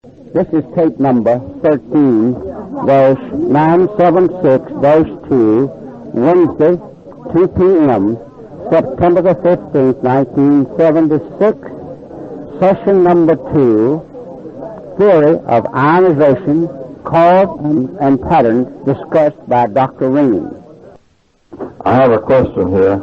This is tape number 13, verse 976, verse 2, Wednesday, 2 p.m., September the 15th, 1976, session number 2, theory of ionization, cause and patterns discussed by Dr. Ring. I have a question here.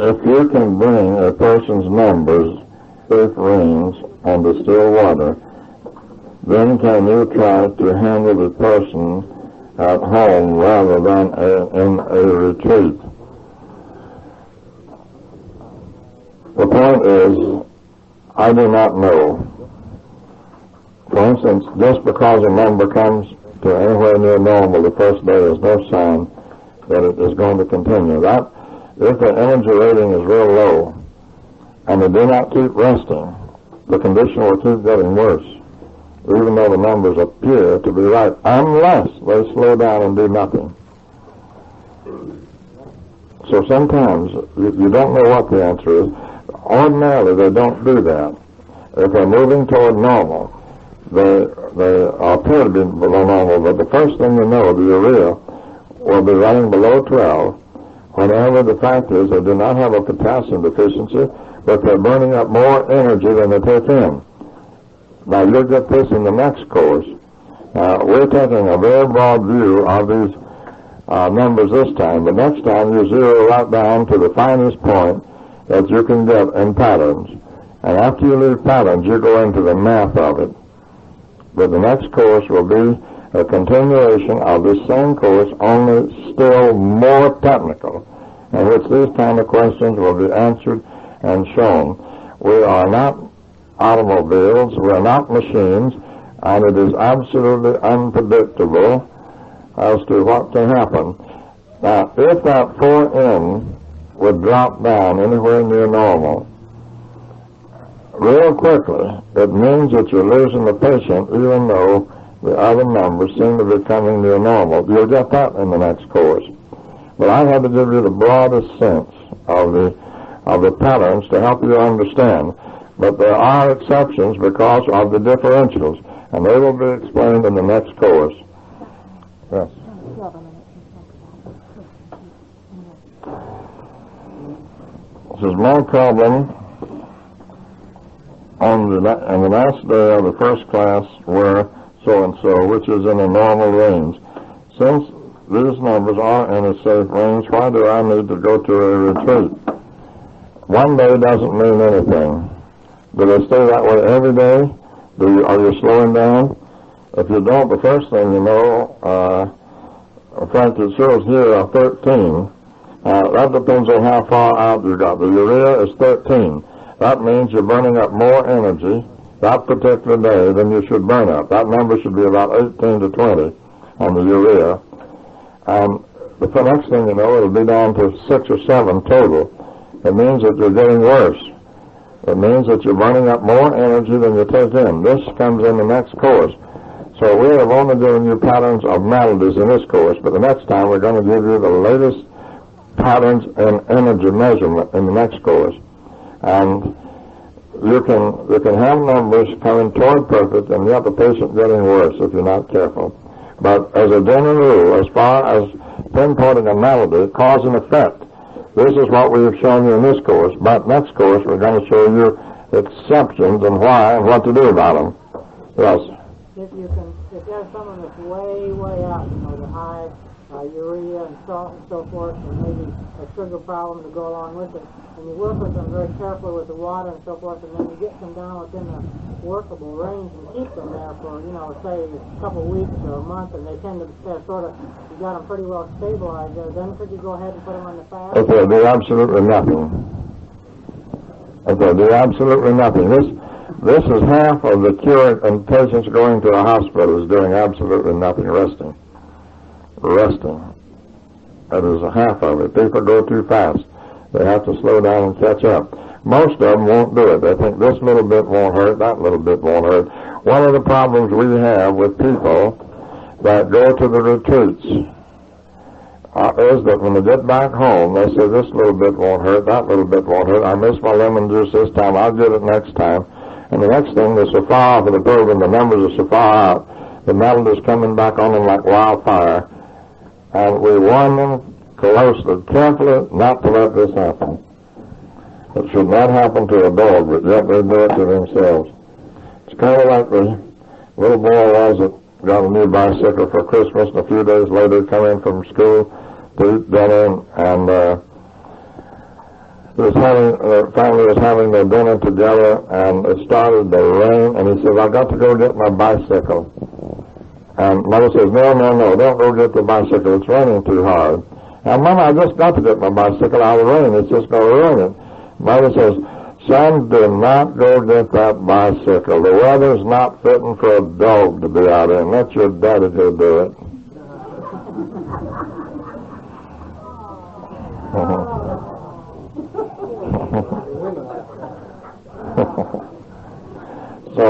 If you can bring a person's numbers, if rings, onto still water, then can you try to handle the person at home rather than in a retreat? The point is, I do not know. For instance, just because a number comes to anywhere near normal the first day is no sign that it is going to continue. That, if the energy rating is real low and they do not keep resting, the condition will keep getting worse, even though the numbers appear to be right, unless they slow down and do nothing. So sometimes you don't know what the answer is. Ordinarily, they don't do that. If they're moving toward normal, they appear to be below normal, but the first thing you know, the urea will be running below 12, whenever the fact is they do not have a potassium deficiency, but they're burning up more energy than they take in. Now, you'll get this in the next course. We're taking a very broad view of these numbers this time, but next time you zero right down to the finest point that you can get in patterns. And after you leave patterns, you go into the math of it. But the next course will be a continuation of this same course, only still more technical, in which these kind of questions will be answered and shown. We are not automobiles, we are not machines, and it is absolutely unpredictable as to what can happen. Now, if that 4N would drop down anywhere near normal, real quickly, it means that you're losing the patient even though the other numbers seem to be coming near normal. You'll get that in the next course. But I had to give you the broadest sense of the patterns to help you understand. But there are exceptions because of the differentials, and they will be explained in the next course. Yes. This is my problem on the last day of the first class were so-and-so, which is in a normal range. Since these numbers are in a safe range, why do I need to go to a retreat? One day doesn't mean anything. Do they stay that way every day? Are you slowing down? If you don't, the first thing you know, in fact, it shows here 13. That depends on how far out you got. The urea is 13. That means you're burning up more energy that particular day than you should burn up. That number should be about 18 to 20 on the urea. And the next thing you know, it'll be down to 6 or 7 total. It means that you're getting worse. It means that you're burning up more energy than you take in. This comes in the next course. So we have only given you patterns of maladies in this course, but the next time we're going to give you the latest patterns in energy measurement in the next course. And you can have numbers coming toward perfect and yet the patient getting worse if you're not careful. But as a general rule, as far as pinpointing a malady, cause and effect, this is what we have shown you in this course. But next course, we're going to show you exceptions and why and what to do about them. Yes? If there's someone that's way out, the high urea and salt and so forth, and maybe a sugar problem to go along with it, and you work with them very carefully with the water and so forth, and then you get them down within the workable range and keep them there for, say a couple weeks or a month, and they tend to sort of, you got them pretty well stabilized there, then could you go ahead and put them on the fast? Okay, do absolutely nothing. Okay, do absolutely nothing. This is half of the cure, and patients going to a hospital is doing absolutely nothing, resting. That is a half of it. People go too fast. They have to slow down and catch up. Most of them won't do it. They think this little bit won't hurt, that little bit won't hurt. One of the problems we have with people that go to the retreats is that when they get back home, they say, this little bit won't hurt, that little bit won't hurt. I missed my lemon juice this time, I'll get it next time. And the next thing, they're so far off of the program, the numbers are so far out, the metal is coming back on them like wildfire. And we warn them closely, carefully, not to let this happen. It should not happen to a dog, but yet they do it to themselves. It's kind of like the little boy was that got a new bicycle for Christmas, and a few days later come in from school to eat dinner, and the family was having their dinner together, and it started to rain, and he says, I got to go get my bicycle. And Mother says, no, don't go get the bicycle, it's raining too hard. And Mama, I just got to get my bicycle out of the rain, it's just going to ruin it. Mother says, son, do not go get that bicycle. The weather's not fitting for a dog to be out in. Let your daddy go do it. So,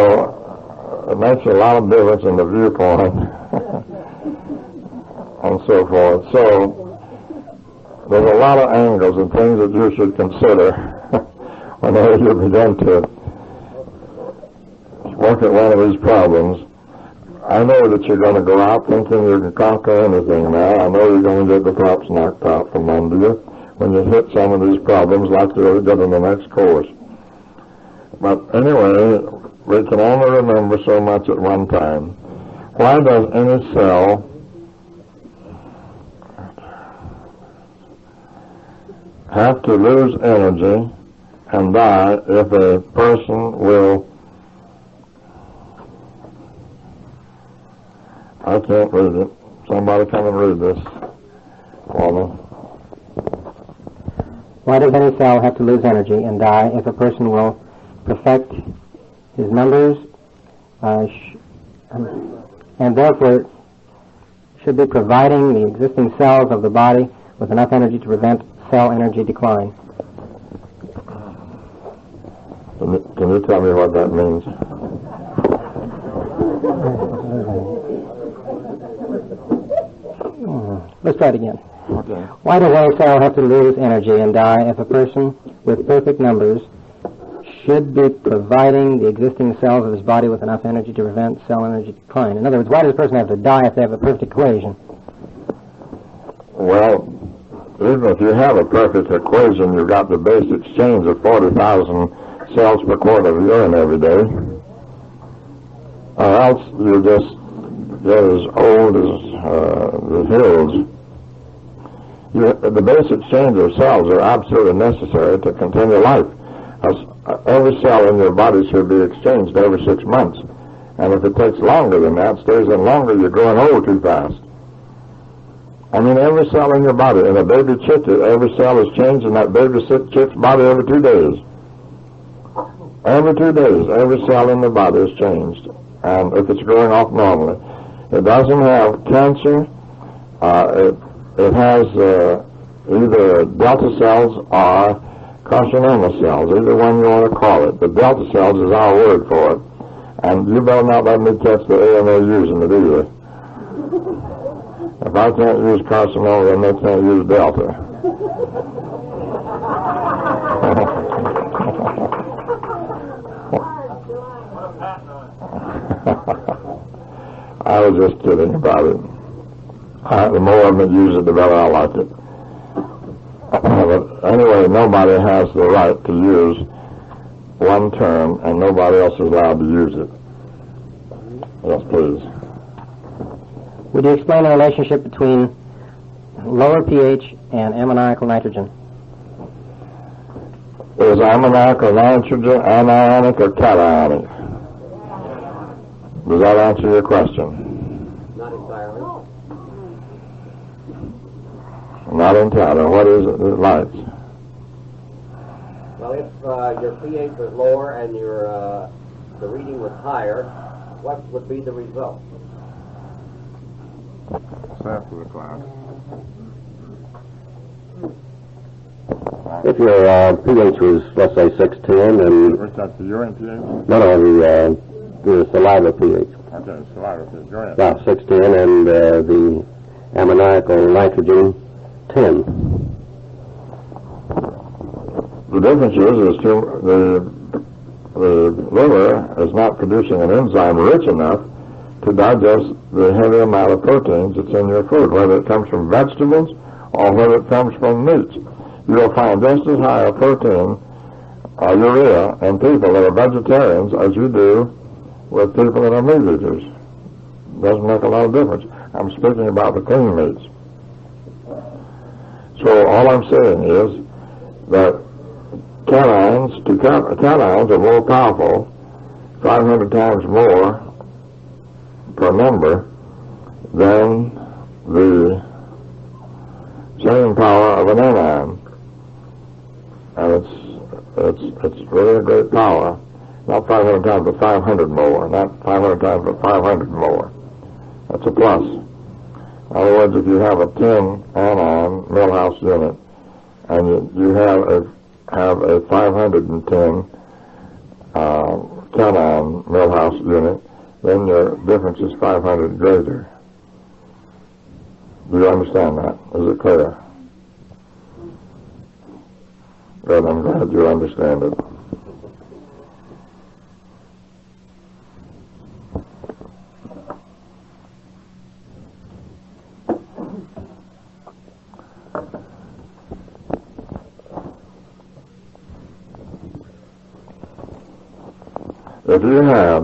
it makes a lot of difference in the viewpoint and so forth. So, there's a lot of angles and things that you should consider whenever you begin to work at one of these problems. I know that you're going to go out thinking you can conquer anything now. I know you're going to get the props knocked out from under you when you hit some of these problems like you're going to in the next course. But anyway, we can only remember so much at one time. Why does any cell have to lose energy and die if a person will, I can't read it. Somebody come and read this for me. Why does any cell have to lose energy and die if a person will perfect his numbers and therefore should be providing the existing cells of the body with enough energy to prevent cell energy decline? Can you tell me what that means? Let's try it again. Okay. Why does any cell have to lose energy and die if a person with perfect numbers should be providing the existing cells of his body with enough energy to prevent cell energy decline? In other words, why does a person have to die if they have a perfect equation? Well, even if you have a perfect equation, you've got the base exchange of 40,000 cells per quart of urine every day, or else you just get as old as the hills. The base exchange of cells are absolutely necessary to continue life. Every cell in your body should be exchanged every 6 months, and if it takes longer than that, stays in longer, you're growing old too fast. I mean, every cell in your body, in a baby chick, every cell is changed in that baby chick's body every 2 days. Every 2 days, every cell in the body is changed, and if it's growing off normally. It doesn't have cancer. It has either delta cells or carcinoma cells, either one you want to call it. The delta cells is our word for it, and you better not let me catch the AMA using it either. If I can't use carcinoma, then they can't use delta. I was just kidding about it. The more of them that use it, the better I like it. But anyway, nobody has the right to use one term, and nobody else is allowed to use it. Yes, please. Would you explain the relationship between lower pH and ammoniacal nitrogen? Is ammoniacal nitrogen anionic or cationic? Does that answer your question? Not entirely. Not entirely. What is it like? Well, if your pH was lower and your the reading was higher, what would be the result? After the class. If your pH was, let's say, 610 and... What's that, the urine pH? No, the saliva pH. Okay, saliva pH. Go ahead. Yeah, 610, and the ammoniacal nitrogen 10. The difference is the liver is not producing an enzyme rich enough to digest the heavy amount of proteins that's in your food, whether it comes from vegetables or whether it comes from meats. You'll find just as high a protein urea in people that are vegetarians as you do with people that are meat eaters. Doesn't make a lot of difference. I'm speaking about the clean meats. So all I'm saying is that cations are more powerful, 500 times more per number than the same power of an anion. And it's really a great power. Not 500 times, but 500 more. Not 500 times, but 500 more. That's a plus. In other words, if you have a 10 anion Milhouse unit and you have a 510 cation Milhouse unit, then your difference is 500 greater. Do you understand that? Is it clear? Good, I'm glad you understand it. If you had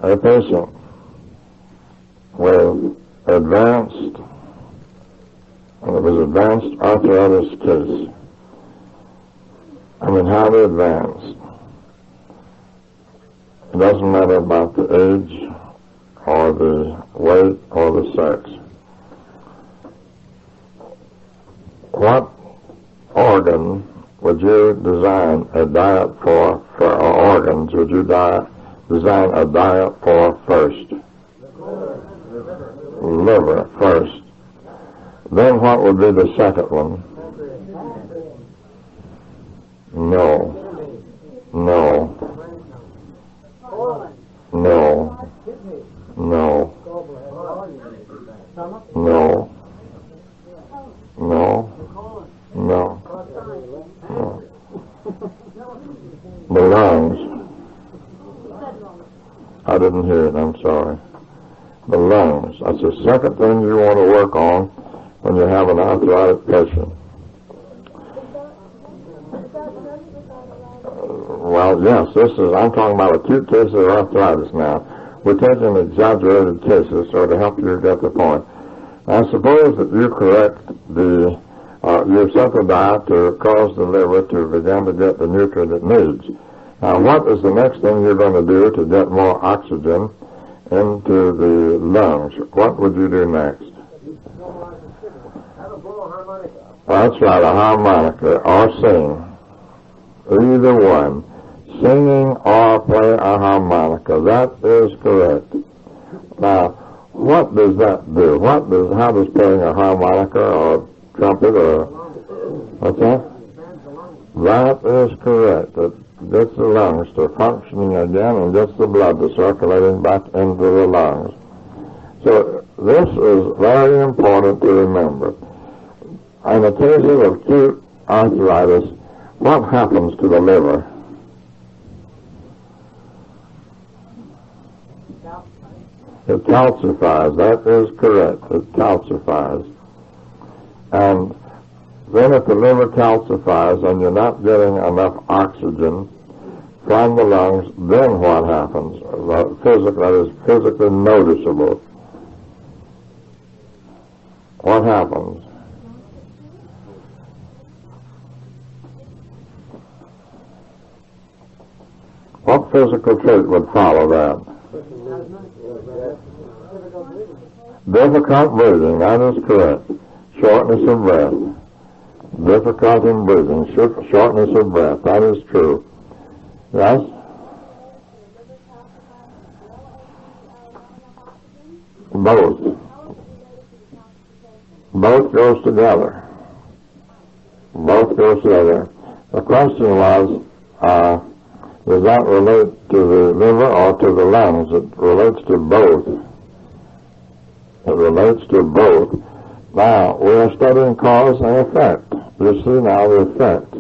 a patient with advanced arthritis case, highly advanced, it doesn't matter about the age or the weight or the sex, what organ would you design a diet for organs would you design a diet for first? Liver first. Then what would be the second one? No. No. No. No. No. No. No. No. The lungs. I didn't hear it, I'm sorry. The lungs. That's the second thing you want to work on when you have an arthritic patient. Well, yes, I'm talking about acute cases of arthritis now. We're taking exaggerated cases, so to help you get the point. I suppose that you correct you set the diet to cause the liver to begin to get the nutrient it needs. Now, what is the next thing you're going to do to get more oxygen into the lungs? What would you do next? That's right, a harmonica, or sing. Either one. Singing or play a harmonica. That is correct. Now, what does that do? How does playing a harmonica or trumpet or what's that? That is correct. It gets the lungs to functioning again and gets the blood to circulating back into the lungs. So this is very important to remember. In the case of acute arthritis, what happens to the liver? It calcifies. That is correct. It calcifies. And then if the liver calcifies and you're not getting enough oxygen from the lungs, then what happens? That is physically noticeable. What happens? What physical trait would follow that? Difficult breathing, that is correct. Shortness of breath. Difficult in breathing, shortness of breath, that is true. Yes? Both. Both goes together. Both goes together. The question was, does that relate to the liver or to the lungs? It relates to both. It relates to both. Now, we are studying cause and effect. You see now the effect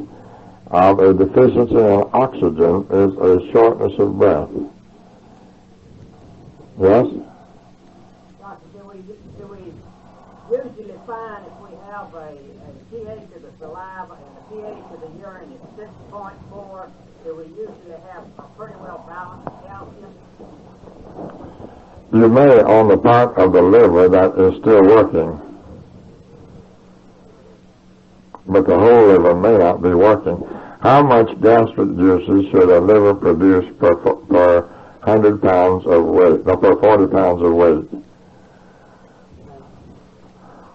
of a deficiency in oxygen is a shortness of breath. Yes? Doctor, do we usually find if we have a pH of the saliva and the pH of the urine is 6.4, do we usually have a pretty well balanced calcium? You may on the part of the liver that is still working, but the whole liver may not be working. How much gastric juices should a liver produce per 100 pounds of weight, no, per 40 pounds of weight?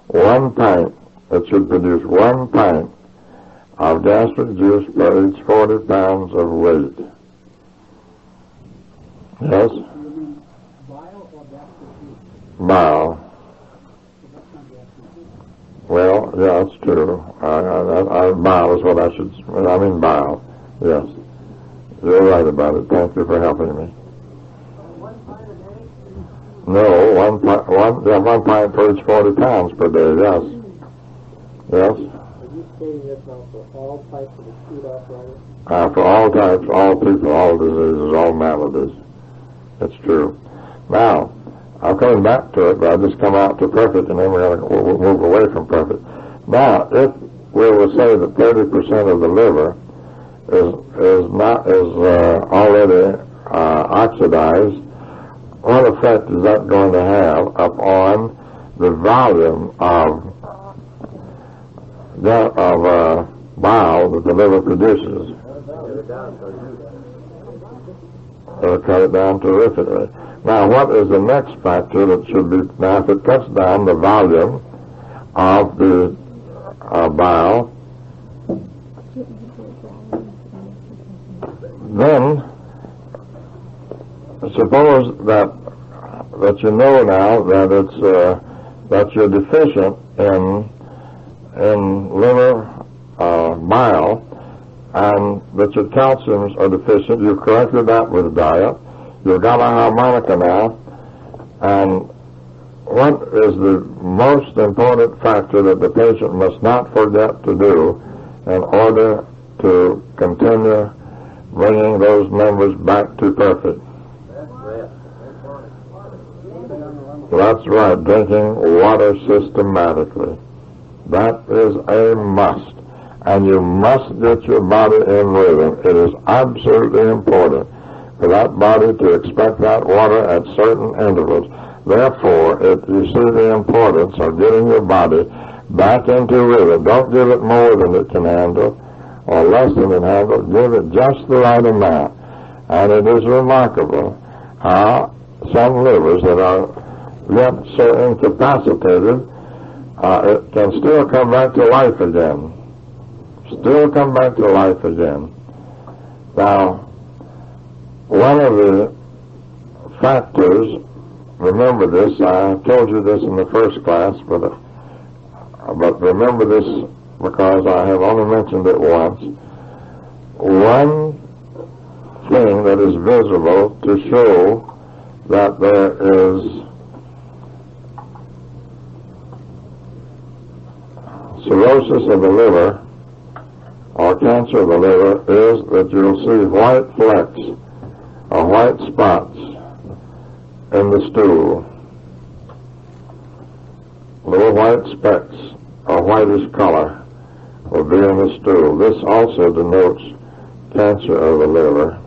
1 pint. It should produce 1 pint of gastric juice per each 40 pounds of weight. Yes? You mean bile or gastric juice? Bile. That's not gastric juice. Well, yeah, that's true. Bile is what I should, I mean bile. Yes. You're right about it. Thank you for helping me. 1 pint a day? No, one pint per each 40 pounds per day, yes. Yes? Are you stating this now for all types of acute arthritis? For all types, all people, all diseases, all maladies. It's true. Now, I'm coming back to it, but I'll just come out to perfect, and then we'll move away from perfect. Now, if we will say that 30% of the liver is already oxidized, what effect is that going to have upon the volume of bile that the liver produces? It'll cut it down terrifically. Now, what is the next factor that should be, now if it cuts down the volume of the bile, then suppose that you know now that it's that you're deficient in liver bile, and that your calciums are deficient. You've corrected that with diet. You've got a harmonica now, and what is the most important factor that the patient must not forget to do in order to continue bringing those numbers back to perfect? That's right, drinking water systematically. That is a must. And you must get your body in rhythm. It is absolutely important for that body to expect that water at certain intervals. Therefore, you see the importance of getting your body back into rhythm. Don't give it more than it can handle or less than it handles. Give it just the right amount. And it is remarkable how some livers that are yet so incapacitated, it can still come back to life again. Still come back to life again. Now, one of the factors, remember this, I told you this in the first class, but remember this because I have only mentioned it once. One thing that is visible to show that there is cirrhosis of the liver or cancer of the liver is that you'll see white flecks or white spots in the stool. Little white specks or whitish color will be in the stool. This also denotes cancer of the liver.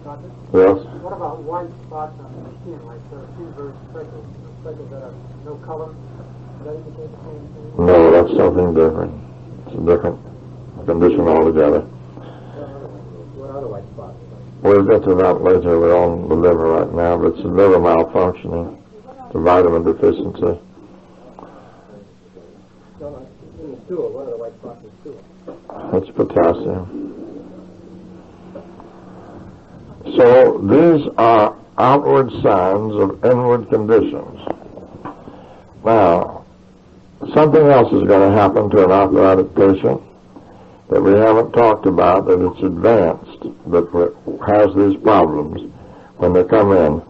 Doctor, Yes? what about white spots on the skin, like fever speckles that have no color? Does that indicate the same thing? No, that's something different. It's a different condition altogether. What other white spots? We'll get to that later. We're on the liver right now, but it's a liver malfunctioning. It's a vitamin deficiency. In the stool, what are the white spots in the stool? That's potassium. So these are outward signs of inward conditions. Now, something else is going to happen to an arthritic patient that we haven't talked about, that it's advanced, that has these problems when they come in.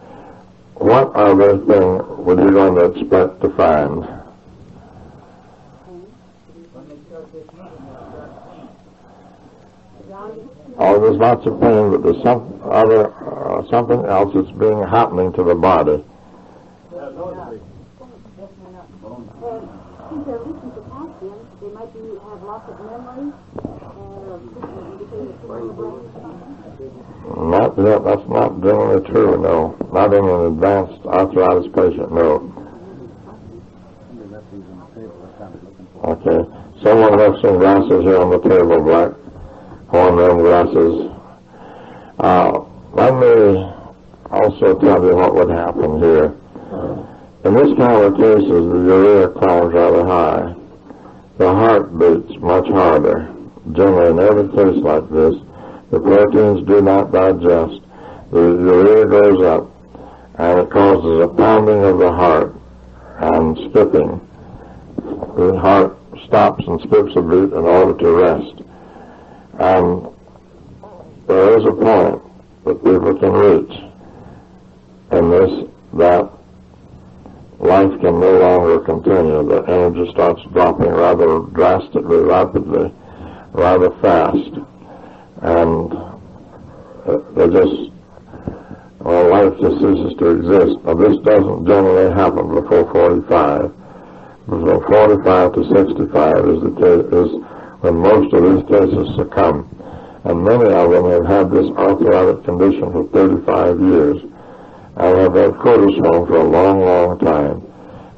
what other thing would you going to expect to find? Oh, there's lots of pain, but there's something else that's happening to the body. Since they're looking for calcium, they might have lots of memory Not yet. That's not generally true, no. Not in an advanced arthritis patient, no. Okay. Someone left some glasses here on the table, black horn-rimmed glasses. Let me also tell you what would happen here. In this kind of cases, the urea climbs rather high. The heart beats much harder. Generally, in every case like this, the proteins do not digest. The urea goes up, and it causes a pounding of the heart and skipping. The heart stops and skips a beat in order to rest. And there is a point that people can reach in this that life can no longer continue. The energy starts dropping rather drastically, rapidly, rather fast. And life just ceases to exist. Now, this doesn't generally happen before 45. From 45 to 65 is when most of these cases succumb. And many of them have had this arthritic condition for 35 years. I have had cortisone for a long, long time.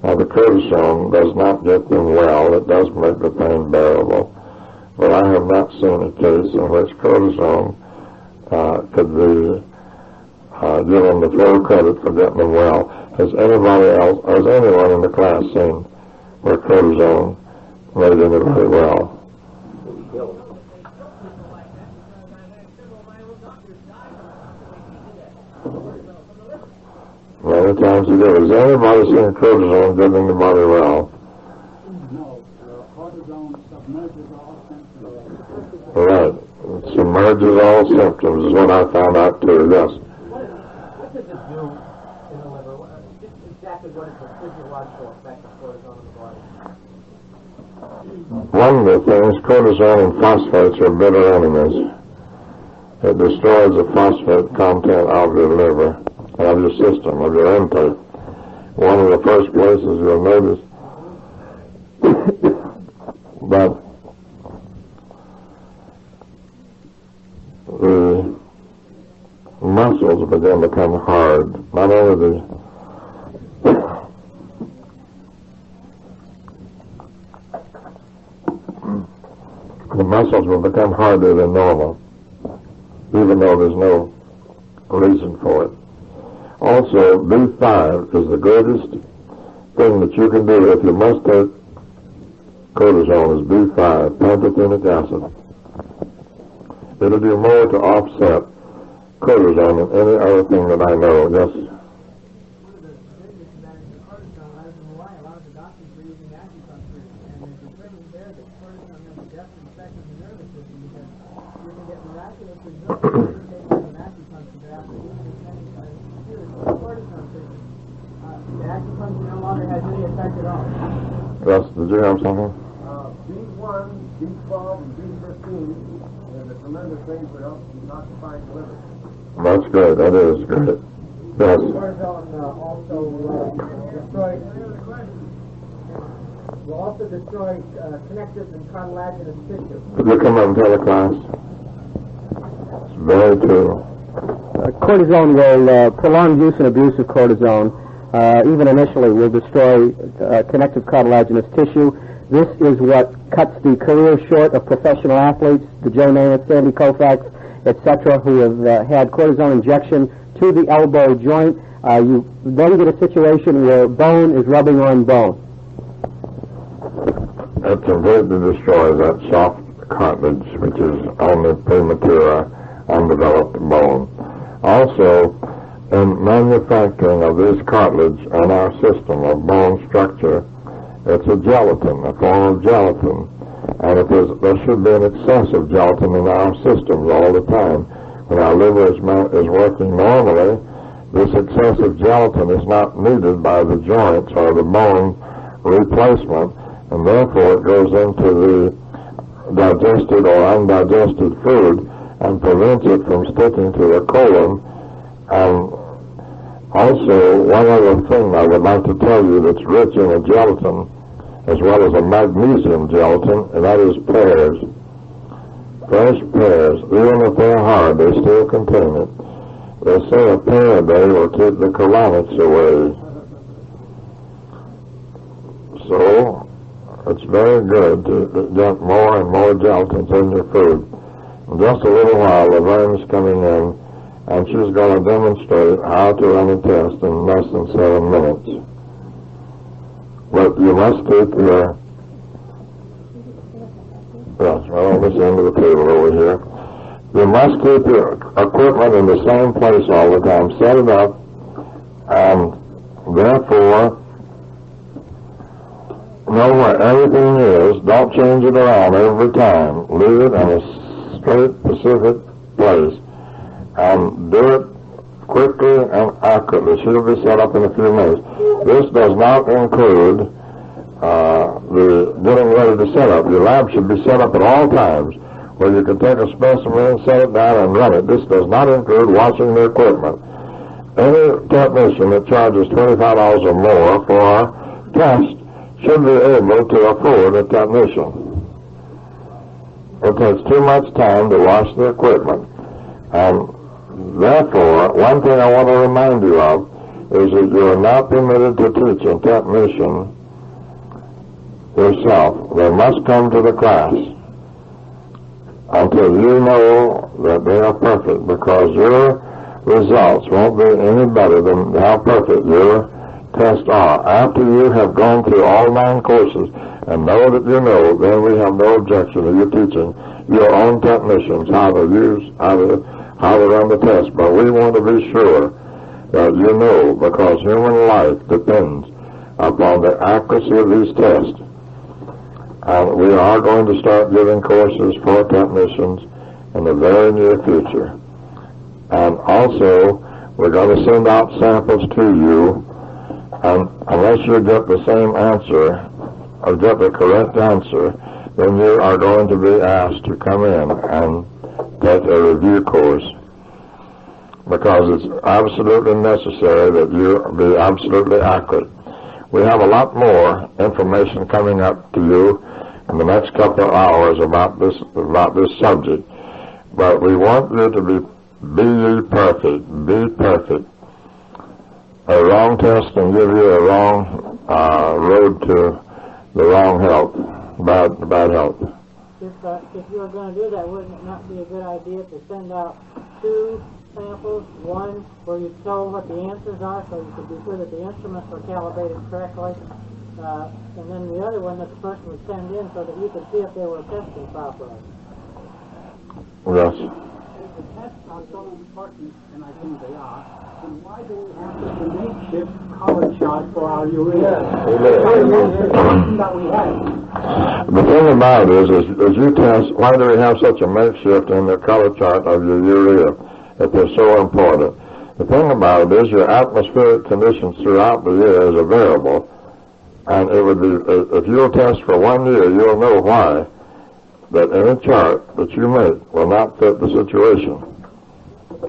Now, the cortisone does not get them well. It does make the pain bearable. But I have not seen a case in which cortisone could be given the full credit for getting them well. Has anyone in the class seen where cortisone made anybody well? Many times it is. Has anybody seen cortisone getting anybody well? No. Cortisone submerges all symptoms. Right. It submerges all symptoms is what I found out too, yes. What does it do in the liver? Just exactly what is the physiological effect of cortisone in the body? One of the things, cortisone and phosphates are bitter enemies. It destroys the phosphate content of your liver, of your system, of your intake. One of the first places you'll notice that the muscles begin to become hard. Not only the muscles will become harder than normal, even though there's no reason for it. Also, B5 is the greatest thing that you can do if you must take cortisone is B5, pantothenic acid. It'll do more to offset cortisone than any other thing that I know. Yes? One of the biggest advantages of cortisone, rather than why a lot of the doctors were using acupuncture, and there's a determined there that cortisone has a definite effect on the nervous system because you can get miraculous results in taking an acupuncture after using as many years of cortisone treatment. The acupuncture no longer has any effect at all. Russ, did you have something? B1, B12, and B15 is a tremendous thing for help not to find the liver. That's good. That is good. Yes. Cortisone will also destroy connective and cartilaginous tissue. Could you come up and tell the class? It's very true. Cortisone will, prolonged use and abuse of cortisone, even initially, will destroy connective cartilaginous tissue. This is what cuts the career short of professional athletes, the Joe Namath, Sandy Koufax, etc., who have had cortisone injection to the elbow joint. You then get a situation where bone is rubbing on bone. It completely destroys that soft cartilage, which is only premature, undeveloped bone. Also, in manufacturing of this cartilage in our system of bone structure, it's a gelatin, a form of gelatin. And there should be an excess of gelatin in our systems all the time. When our liver is working normally, this excessive gelatin is not needed by the joints or the bone replacement, and therefore it goes into the digested or undigested food and prevents it from sticking to the colon. And also, one other thing I would like to tell you that's rich in a gelatin as well as a magnesium gelatin, and that is pears. Fresh pears, even if they're hard, they still contain it. They say a pear a day will keep the colonics away. So, it's very good to get more and more gelatins in your food. In just a little while, Laverne's coming in, and she's going to demonstrate how to run a test in less than 7 minutes. But you must keep your... Yes, right on this end of the table over here. You must keep your equipment in the same place all the time. Set it up, and therefore, know where everything is. Don't change it around every time. Leave it in a straight, specific place, and do it quickly and accurately. It should be set up in a few minutes. This does not include the getting ready to set up. Your lab should be set up at all times, where you can take a specimen, set it down, and run it. This does not include washing the equipment. Any technician that charges $25 or more for a test should be able to afford a technician. It takes too much time to wash the equipment. And therefore, one thing I want to remind you of is that you are not permitted to teach a technician yourself. They must come to the class until you know that they are perfect, because your results won't be any better than how perfect your tests are. After you have gone through all 9 courses and know that you know, then we have no objection to you teaching your own technicians how to run the test. But we want to be sure that you know, because human life depends upon the accuracy of these tests. And we are going to start giving courses for technicians in the very near future. And also, we're going to send out samples to you, and unless you get the same answer, or get the correct answer, then you are going to be asked to come in and take a review course, because it's absolutely necessary that you be absolutely accurate. We have a lot more information coming up to you in the next couple of hours about this subject, but we want you to be ye perfect, be perfect. A wrong test can give you a wrong road to the wrong health, bad health. If you were going to do that, wouldn't it not be a good idea to send out 2 samples, one where you tell what the answers are, so you could be sure that the instruments were calibrated correctly, and then the other one that the person would send in so that you could see if they were testing properly? Yes. If the tests are so important, and I think they are, then why do we have such a makeshift color chart for our urea? That we have. The thing about it is as you test, why do we have such a makeshift in the color chart of your urea, if they're so important? The thing about it is your atmospheric conditions throughout the year is a variable, and it would be, if you'll test for 1 year, you'll know why that any chart that you make will not fit the situation.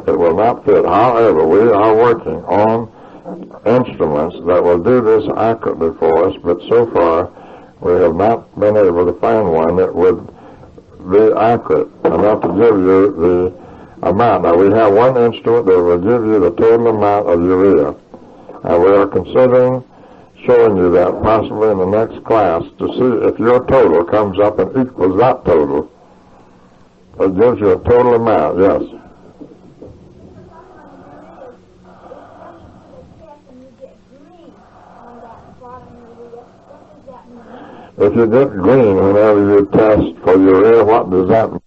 It will not fit. However, we are working on instruments that will do this accurately for us, but so far we have not been able to find one that would be accurate enough to give you the amount. Now, we have one instrument that will give you the total amount of urea, and we are considering showing you that possibly in the next class to see if your total comes up and equals that total. It gives you a total amount, yes. If you get green whenever you test for urea, what does that mean?